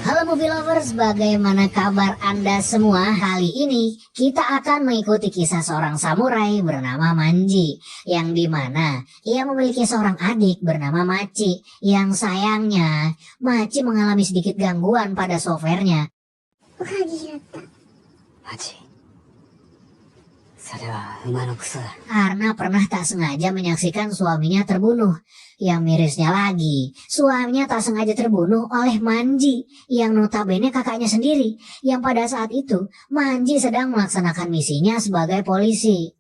Halo movie lovers, bagaimana kabar Anda semua? Kali ini kita akan mengikuti kisah seorang samurai bernama Manji, yang dimana ia memiliki seorang adik bernama Machi, yang sayangnya Machi mengalami sedikit gangguan pada softwarenya. Machi, Karena pernah tak sengaja menyaksikan suaminya terbunuh. Yang mirisnya lagi, suaminya tak sengaja terbunuh oleh Manji, yang notabene kakaknya sendiri, yang pada saat itu Manji sedang melaksanakan misinya sebagai polisi.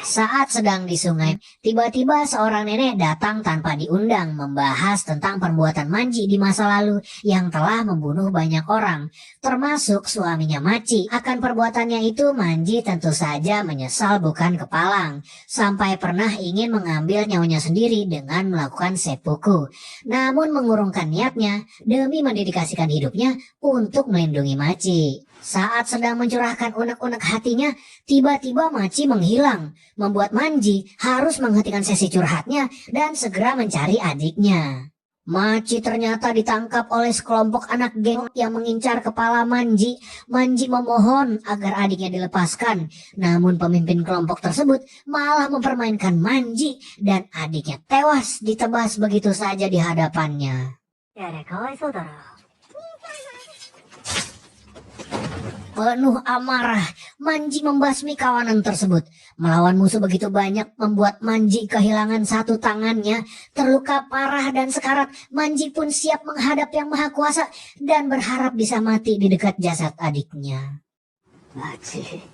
Saat sedang di sungai, tiba-tiba seorang nenek datang tanpa diundang membahas tentang perbuatan Manji di masa lalu yang telah membunuh banyak orang, termasuk suaminya Machi. Akan perbuatannya itu, Manji tentu saja menyesal bukan kepalang, sampai pernah ingin mengambil nyawanya sendiri dengan melakukan seppuku. Namun mengurungkan niatnya demi mendedikasikan hidupnya untuk melindungi Machi. Saat sedang mencurahkan unek-unek hatinya, tiba-tiba Machi menghilang, membuat Manji harus menghentikan sesi curhatnya dan segera mencari adiknya. Machi ternyata ditangkap oleh sekelompok anak geng yang mengincar kepala Manji. Manji memohon agar adiknya dilepaskan, namun pemimpin kelompok tersebut malah mempermainkan Manji dan adiknya tewas ditebas begitu saja di hadapannya. Penuh amarah, Manji membasmi kawanan tersebut. Melawan musuh begitu banyak membuat Manji kehilangan satu tangannya, terluka parah dan sekarat. Manji pun siap menghadap Yang Maha Kuasa dan berharap bisa mati di dekat jasad adiknya. Machi,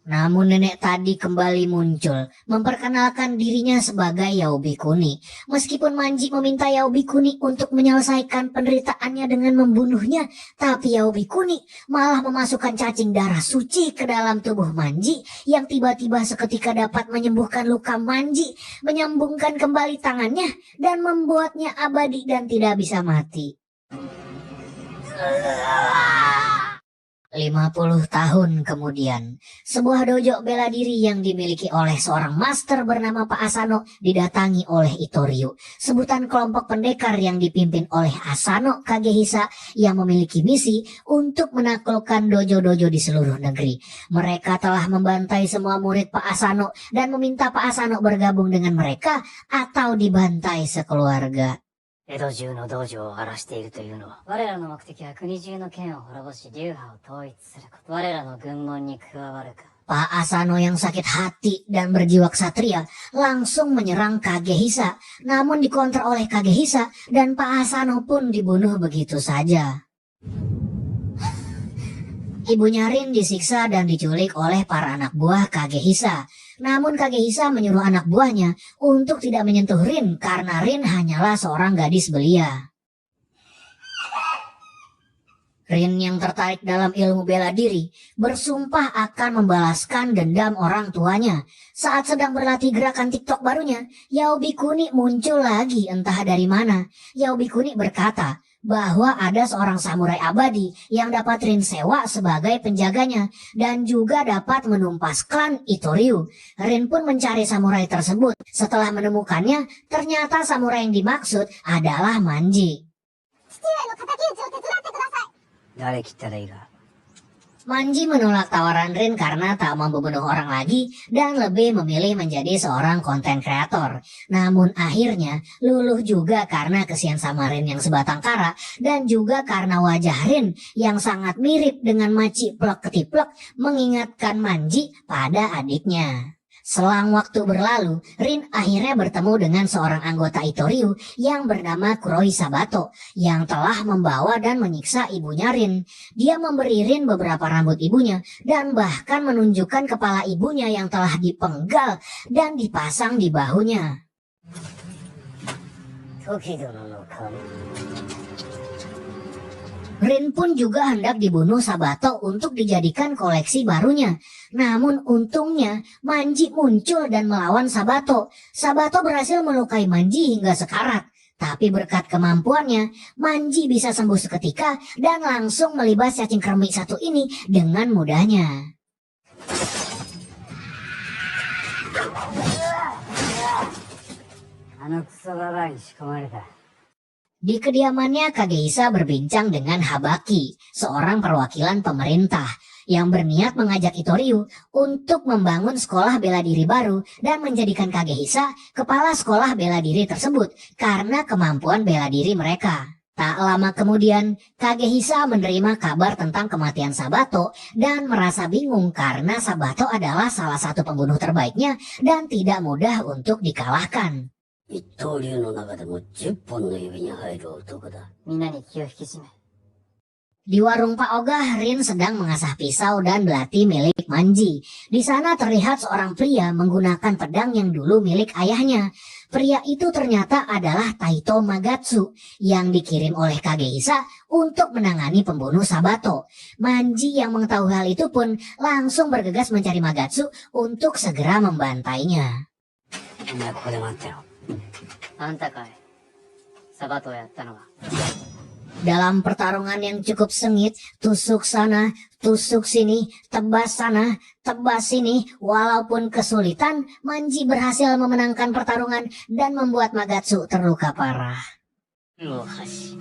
Namun nenek tadi kembali muncul, memperkenalkan dirinya sebagai Yaobi Kuni. Meskipun Manji meminta Yaobi Kuni untuk menyelesaikan penderitaannya dengan membunuhnya, tapi Yaobi Kuni malah memasukkan cacing darah suci ke dalam tubuh Manji yang tiba-tiba seketika dapat menyembuhkan luka Manji, menyambungkan kembali tangannya, dan membuatnya abadi dan tidak bisa mati. 50 tahun kemudian, sebuah dojo bela diri yang dimiliki oleh seorang master bernama Pak Asano didatangi oleh Itoryu, sebutan kelompok pendekar yang dipimpin oleh Asano Kagehisa yang memiliki misi untuk menaklukkan dojo-dojo di seluruh negeri. Mereka telah membantai semua murid Pak Asano dan meminta Pak Asano bergabung dengan mereka atau dibantai sekeluarga. 江戸中の道場を荒らしているというのは、我らの目的は国中の剣を滅ぼし流派を統一すること。我らの軍門に加わるか。Pak Asano yang sakit hati dan berjiwa ksatria langsung menyerang Kagehisa, namun dikonter oleh Kagehisa dan Pak Asano pun dibunuh begitu saja. Ibunya Rin disiksa dan diculik oleh para anak buah Kagehisa. Namun Kagehisa menyuruh anak buahnya untuk tidak menyentuh Rin karena Rin hanyalah seorang gadis belia. Rin yang tertarik dalam ilmu bela diri bersumpah akan membalaskan dendam orang tuanya. Saat sedang berlatih gerakan TikTok barunya, Yaobi Kuni muncul lagi entah dari mana. Yaobi Kuni berkata bahwa ada seorang samurai abadi yang dapat Rin sewa sebagai penjaganya dan juga dapat menumpas klan Itoryu. Rin pun mencari samurai tersebut. Setelah menemukannya, ternyata samurai yang dimaksud adalah Manji. Manji menolak tawaran Rin karena tak mau membunuh orang lagi dan lebih memilih menjadi seorang konten kreator. Namun akhirnya luluh juga karena kesian sama Rin yang sebatang kara dan juga karena wajah Rin yang sangat mirip dengan Machi plek ketiplek mengingatkan Manji pada adiknya. Selang waktu berlalu, Rin akhirnya bertemu dengan seorang anggota Itoryu yang bernama Kuroi Sabato yang telah membawa dan menyiksa ibunya Rin. Dia memberi Rin beberapa rambut ibunya dan bahkan menunjukkan kepala ibunya yang telah dipenggal dan dipasang di bahunya. Rin pun juga hendak dibunuh Sabato untuk dijadikan koleksi barunya. Namun untungnya Manji muncul dan melawan Sabato. Sabato berhasil melukai Manji hingga sekarat. Tapi berkat kemampuannya, Manji bisa sembuh seketika dan langsung melibas cacing kremi satu ini dengan mudahnya. あのクソババアに仕込まれた。 Di kediamannya Kagehisa berbincang dengan Habaki, seorang perwakilan pemerintah yang berniat mengajak Itoriu untuk membangun sekolah bela diri baru dan menjadikan Kagehisa kepala sekolah bela diri tersebut karena kemampuan bela diri mereka. Tak lama kemudian, Kagehisa menerima kabar tentang kematian Sabato dan merasa bingung karena Sabato adalah salah satu pembunuh terbaiknya dan tidak mudah untuk dikalahkan. 一刀流の中でも10本の指に入る男だ。みんなに気を引き締め。 Di warung Pak Ogah, Rin sedang mengasah pisau dan belati milik Manji. Di sana terlihat seorang pria menggunakan pedang yang dulu milik ayahnya. Pria itu ternyata adalah Taito Magatsu yang dikirim oleh Kagehisa untuk menangani pembunuh Sabato. Manji yang mengetahui hal itu pun langsung bergegas mencari Magatsu untuk segera membantainya. お前ここで待ってろ。 あんたかい。サバトをやったのは。 Dalam pertarungan yang cukup sengit, tusuk sana, tusuk sini, tebas sana, tebas sini, walaupun kesulitan, Manji berhasil memenangkan pertarungan dan membuat Magatsu terluka parah. もう箸。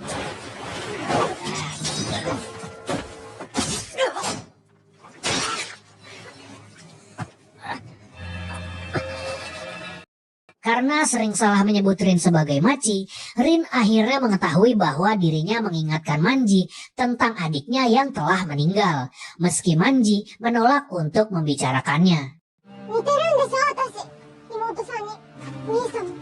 Karena sering salah menyebut Rin sebagai Machi, Rin akhirnya mengetahui bahwa dirinya mengingatkan Manji tentang adiknya yang telah meninggal, meski Manji menolak untuk membicarakannya. 似てるんでしょ私妹さんに兄さんも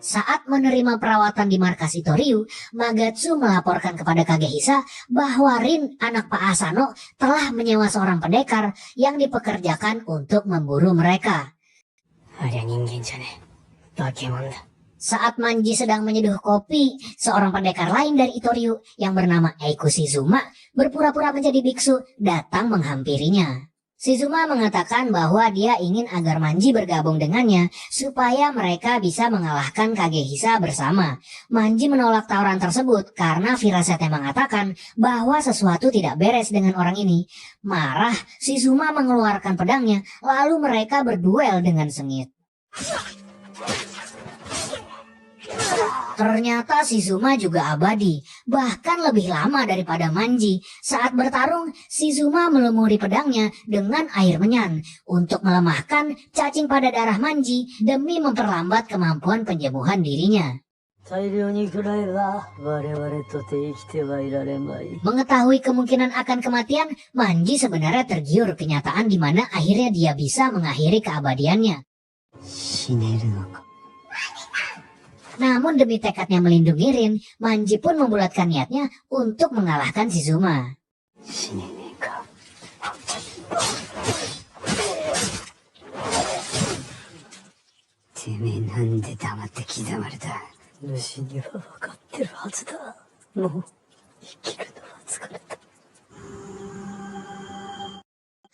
Saat menerima perawatan di markas Itoriu, Magatsu melaporkan kepada Kagehisa bahwa Rin, anak Pak Asano, telah menyewa seorang pendekar yang dipekerjakan untuk memburu mereka. ありゃ人間じゃねえ。化け物だ。 Saat Manji sedang menyeduh kopi, seorang pendekar lain dari Itoriu yang bernama Eiku Shizuma berpura-pura menjadi biksu datang menghampirinya. Shizuma mengatakan bahwa dia ingin agar Manji bergabung dengannya supaya mereka bisa mengalahkan Kagehisa bersama. Manji menolak tawaran tersebut karena firasatnya mengatakan bahwa sesuatu tidak beres dengan orang ini. Marah, Shizuma mengeluarkan pedangnya lalu mereka berduel dengan sengit. Ternyata Shizuma juga abadi, bahkan lebih lama daripada Manji. Saat bertarung, Shizuma melumuri pedangnya dengan air menyan untuk melemahkan cacing pada darah Manji demi memperlambat kemampuan penyembuhan dirinya. 大量に食らえば我々とて生きてはいられまい。 Mengetahui kemungkinan akan kematian, Manji sebenarnya tergiur kenyataan di mana akhirnya dia bisa mengakhiri keabadiannya. 死ねるのか。 Namun demi tekadnya melindungi Rin, Manji pun membulatkan niatnya untuk mengalahkan Shizuma. 死ねねえか。てめえなんで黙って刻まれた。主には分かってるはずだ。もう生きるのは疲れた。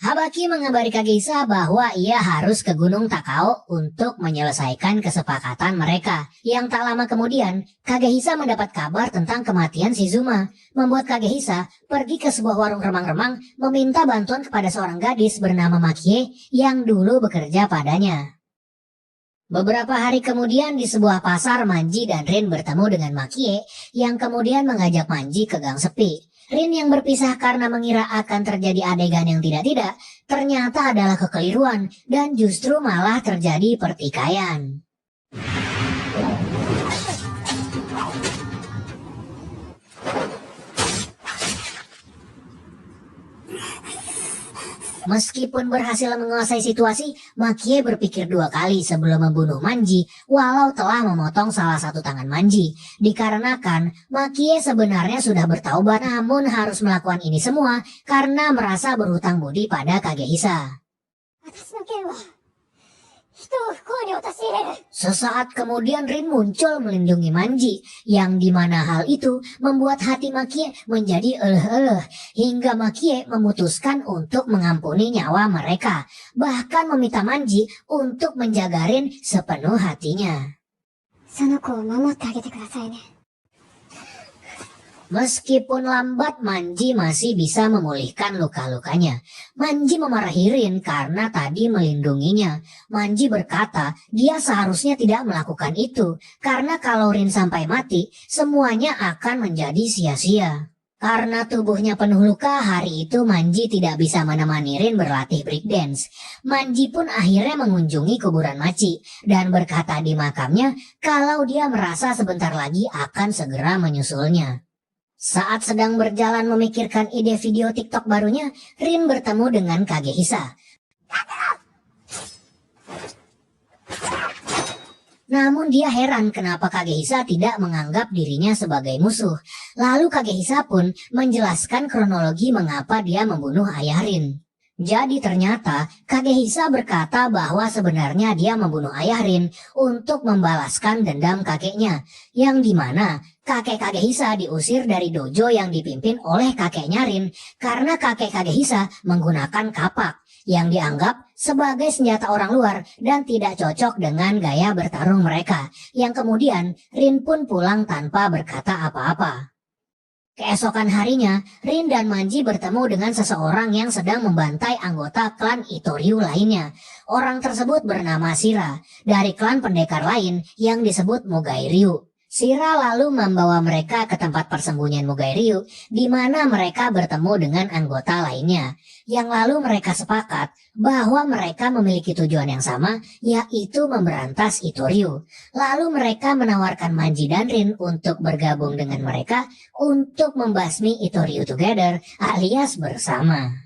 Habaki mengabari Kagehisa bahwa ia harus ke Gunung Takao untuk menyelesaikan kesepakatan mereka. Yang tak lama kemudian, Kagehisa mendapat kabar tentang kematian Shizuma, membuat Kagehisa pergi ke sebuah warung remang-remang meminta bantuan kepada seorang gadis bernama Makie yang dulu bekerja padanya. Beberapa hari kemudian di sebuah pasar, Manji dan Rin bertemu dengan Makie yang kemudian mengajak Manji ke gang sepi. Rin yang berpisah karena mengira akan terjadi adegan yang tidak-tidak, ternyata adalah kekeliruan dan justru malah terjadi pertikaian. Meskipun berhasil menguasai situasi, Makie berpikir dua kali sebelum membunuh Manji, walau telah memotong salah satu tangan Manji. Dikarenakan Makie sebenarnya sudah bertaubat, namun harus melakukan ini semua karena merasa berhutang budi pada Kagehisa. 私の剣は人を不幸に陥れる Sesaat kemudian Rin muncul melindungi Manji, yang dimana hal itu membuat hati Makie menjadi eleh-eleh, hingga Makie memutuskan untuk mengampuni nyawa mereka, bahkan meminta Manji untuk menjaga Rin sepenuh hatinya. その子を守ってあげてくださいね Meskipun lambat, Manji masih bisa memulihkan luka-lukanya. Manji memarahi Rin karena tadi melindunginya. Manji berkata dia seharusnya tidak melakukan itu, karena kalau Rin sampai mati, semuanya akan menjadi sia-sia. Karena tubuhnya penuh luka, hari itu Manji tidak bisa menemani Rin berlatih breakdance. Manji pun akhirnya mengunjungi kuburan Machi dan berkata di makamnya kalau dia merasa sebentar lagi akan segera menyusulnya. Saat sedang berjalan memikirkan ide video TikTok barunya, Rin bertemu dengan Kagehisa. Namun dia heran kenapa Kagehisa tidak menganggap dirinya sebagai musuh. Lalu Kagehisa pun menjelaskan kronologi mengapa dia membunuh ayah Rin. Jadi ternyata Kagehisa berkata bahwa sebenarnya dia membunuh ayah Rin untuk membalaskan dendam kakeknya, yang dimana kakek Kagehisa diusir dari dojo yang dipimpin oleh kakeknya Rin karena kakek Kagehisa menggunakan kapak yang dianggap sebagai senjata orang luar dan tidak cocok dengan gaya bertarung mereka, yang kemudian Rin pun pulang tanpa berkata apa-apa. Keesokan harinya, Rin dan Manji bertemu dengan seseorang yang sedang membantai anggota klan Itoryu lainnya. Orang tersebut bernama Shira, dari klan pendekar lain yang disebut Mugai Ryu. Shira lalu membawa mereka ke tempat persembunyian Mugai Ryu, di mana mereka bertemu dengan anggota lainnya. Yang lalu mereka sepakat bahwa mereka memiliki tujuan yang sama, yaitu memberantas Itoryu. Lalu mereka menawarkan Manji dan Rin untuk bergabung dengan mereka untuk membasmi Itoryu together alias bersama.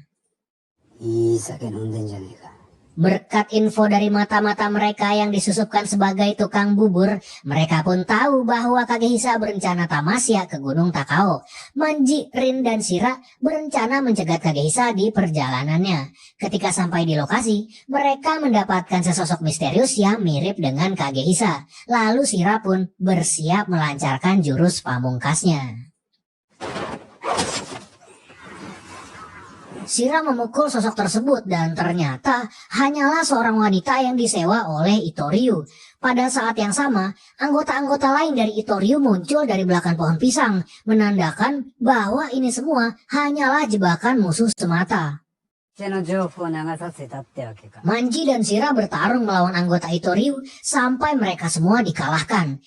いい酒飲んでんじゃねえか。 Berkat info dari mata-mata mereka yang disusupkan sebagai tukang bubur, mereka pun tahu bahwa Kagehisa berencana tamasya ke Gunung Takao. Manji, Rin, dan Shira berencana mencegat Kagehisa di perjalanannya. Ketika sampai di lokasi, mereka mendapatkan sesosok misterius yang mirip dengan Kagehisa. Lalu Shira pun bersiap melancarkan jurus pamungkasnya. Shira memukul sosok tersebut dan ternyata hanyalah seorang wanita yang disewa oleh Itoryu. Pada saat yang sama, anggota-anggota lain dari Itoryu muncul dari belakang pohon pisang, menandakan bahwa ini semua hanyalah jebakan musuh semata. Manji dan Shira bertarung melawan anggota Itoryu sampai mereka semua dikalahkan.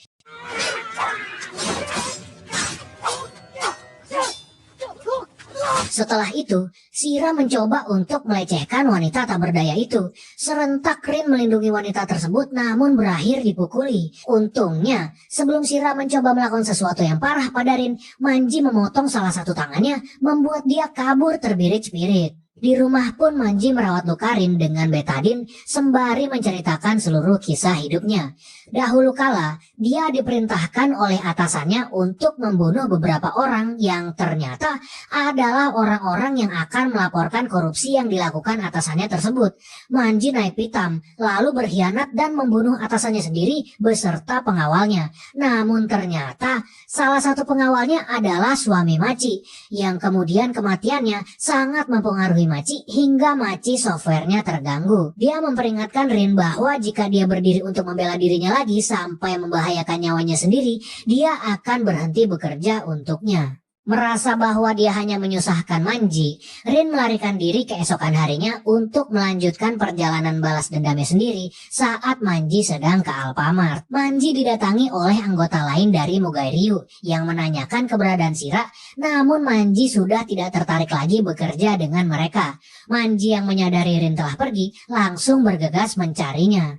Setelah itu, Shira mencoba untuk melecehkan wanita tak berdaya itu. Serentak Rin melindungi wanita tersebut namun berakhir dipukuli. Untungnya, sebelum Shira mencoba melakukan sesuatu yang parah pada Rin, Manji memotong salah satu tangannya, membuat dia kabur terbirit-birit. Di rumah pun Manji merawat luka Rin dengan betadin sembari menceritakan seluruh kisah hidupnya. Dahulu kala, dia diperintahkan oleh atasannya untuk membunuh beberapa orang yang ternyata adalah orang-orang yang akan melaporkan korupsi yang dilakukan atasannya tersebut. Manji naik pitam, lalu berkhianat dan membunuh atasannya sendiri beserta pengawalnya. Namun ternyata salah satu pengawalnya adalah suami Machi, yang kemudian kematiannya sangat mempengaruhi Machi hingga Machi softwarenya terganggu. Dia memperingatkan Rin bahwa jika dia berdiri untuk membela dirinya lagi sampai membahayakan nyawanya sendiri, dia akan berhenti bekerja untuknya. Merasa bahwa dia hanya menyusahkan Manji, Rin melarikan diri keesokan harinya untuk melanjutkan perjalanan balas dendamnya sendiri saat Manji sedang ke Alfamart. Manji didatangi oleh anggota lain dari Mugai Ryu yang menanyakan keberadaan Shira, namun Manji sudah tidak tertarik lagi bekerja dengan mereka. Manji yang menyadari Rin telah pergi langsung bergegas mencarinya.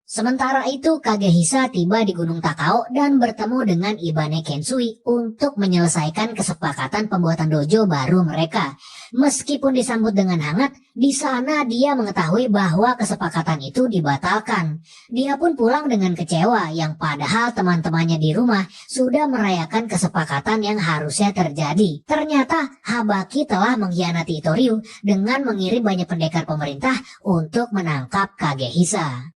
Sementara itu, Kagehisa tiba di Gunung Takao dan bertemu dengan Ibane Kensui untuk menyelesaikan kesepakatan pembuatan dojo baru mereka. Meskipun disambut dengan hangat, di sana dia mengetahui bahwa kesepakatan itu dibatalkan. Dia pun pulang dengan kecewa yang padahal teman-temannya di rumah sudah merayakan kesepakatan yang harusnya terjadi. Ternyata Habaki telah mengkhianati Itoryu dengan mengirim banyak pendekar pemerintah untuk menangkap Kagehisa.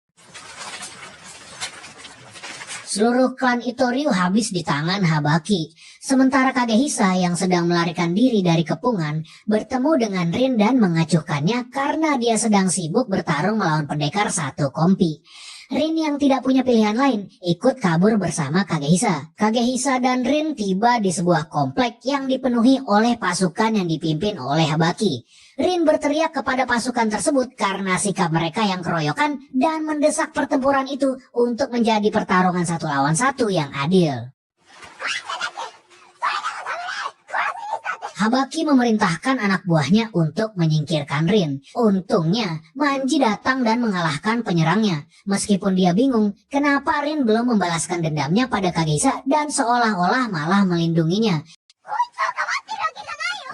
Seluruh klan Itoryu habis di tangan Habaki. Sementara Kagehisa yang sedang melarikan diri dari kepungan bertemu dengan Rin dan mengacuhkannya karena dia sedang sibuk bertarung melawan pendekar satu kompi. Rin yang tidak punya pilihan lain ikut kabur bersama Kagehisa. Kagehisa dan Rin tiba di sebuah komplek yang dipenuhi oleh pasukan yang dipimpin oleh Habaki. Rin berteriak kepada pasukan tersebut karena sikap mereka yang keroyokan dan mendesak pertempuran itu untuk menjadi pertarungan 1 lawan 1 yang adil. Habaki memerintahkan anak buahnya untuk menyingkirkan Rin. Untungnya, Manji datang dan mengalahkan penyerangnya. Meskipun dia bingung, kenapa Rin belum membalaskan dendamnya pada Kagehisa dan seolah-olah malah melindunginya.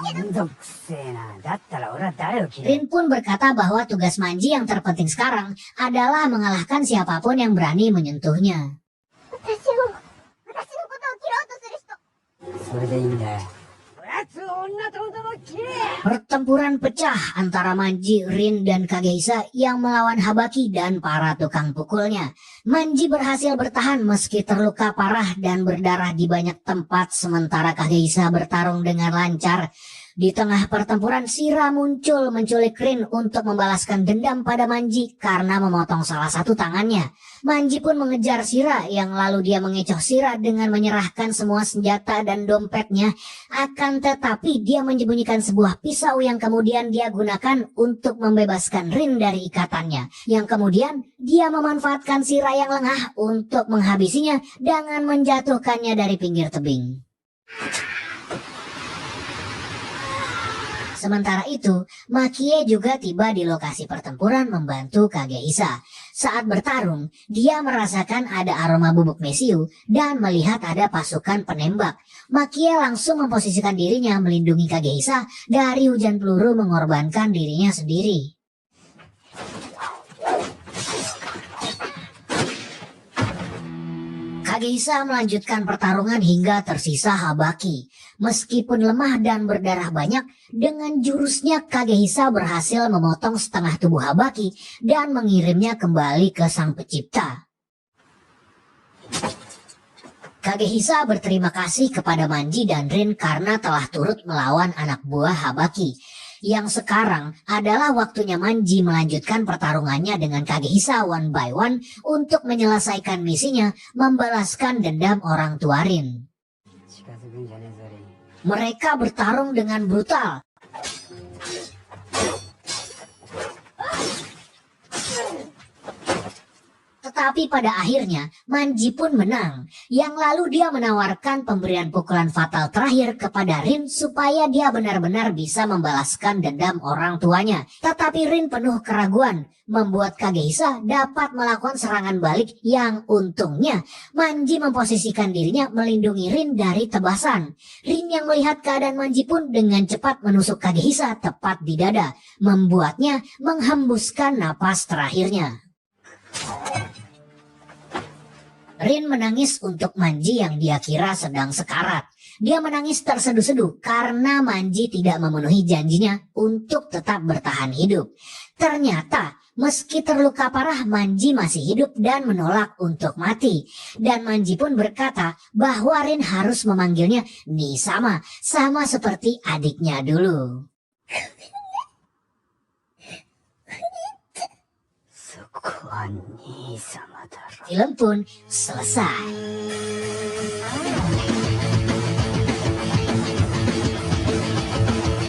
めんどくせえな。だったら俺は誰を嫌い Rin pun berkata bahwa tugas Manji yang terpenting sekarang adalah mengalahkan siapapun yang berani menyentuhnya. 私のことを切ろうとする人。それでいいんだよ。奴女と男を切れ Pertempuran pecah antara Manji, Rin, dan Kagehisa yang melawan Habaki dan para tukang pukulnya. Manji berhasil bertahan meski terluka parah dan berdarah di banyak tempat, sementara Kagehisa bertarung dengan lancar. Di tengah pertempuran, Shira muncul menculik Rin untuk membalaskan dendam pada Manji karena memotong salah satu tangannya. Manji pun mengejar Shira, yang lalu dia mengecoh Shira dengan menyerahkan semua senjata dan dompetnya. Akan tetapi dia menyembunyikan sebuah pisau yang kemudian dia gunakan untuk membebaskan Rin dari ikatannya. Yang kemudian dia memanfaatkan Shira yang lengah untuk menghabisinya dengan menjatuhkannya dari pinggir tebing. Sementara itu, Makie juga tiba di lokasi pertempuran membantu Kagehisa. Saat bertarung, dia merasakan ada aroma bubuk mesiu dan melihat ada pasukan penembak. Makie langsung memposisikan dirinya melindungi Kagehisa dari hujan peluru, mengorbankan dirinya sendiri. Kagehisa melanjutkan pertarungan hingga tersisa Habaki. Meskipun lemah dan berdarah banyak, dengan jurusnya Kagehisa berhasil memotong setengah tubuh Habaki dan mengirimnya kembali ke Sang Pencipta. Kagehisa berterima kasih kepada Manji dan Rin karena telah turut melawan anak buah Habaki. Yang sekarang adalah waktunya Manji melanjutkan pertarungannya dengan Kagehisa one by one untuk menyelesaikan misinya membalaskan dendam orang tua Rin. 近づくんじゃねえぞリン Mereka bertarung dengan brutal. Tetapi pada akhirnya, Manji pun menang. Yang lalu dia menawarkan pemberian pukulan fatal terakhir kepada Rin supaya dia benar-benar bisa membalaskan dendam orang tuanya. Tetapi Rin penuh keraguan, membuat Kagehisa dapat melakukan serangan balik yang untungnya Manji memposisikan dirinya melindungi Rin dari tebasan. Rin yang melihat keadaan Manji pun dengan cepat menusuk Kagehisa tepat di dada, membuatnya menghembuskan napas terakhirnya. Rin menangis untuk Manji yang dia kira sedang sekarat. Dia menangis terseduh-seduh karena Manji tidak memenuhi janjinya untuk tetap bertahan hidup. Ternyata, meski terluka parah, Manji masih hidup dan menolak untuk mati. Dan Manji pun berkata bahwa Rin harus memanggilnya Nisama, sama seperti adiknya dulu. そこは兄様だろ Film pun selesai.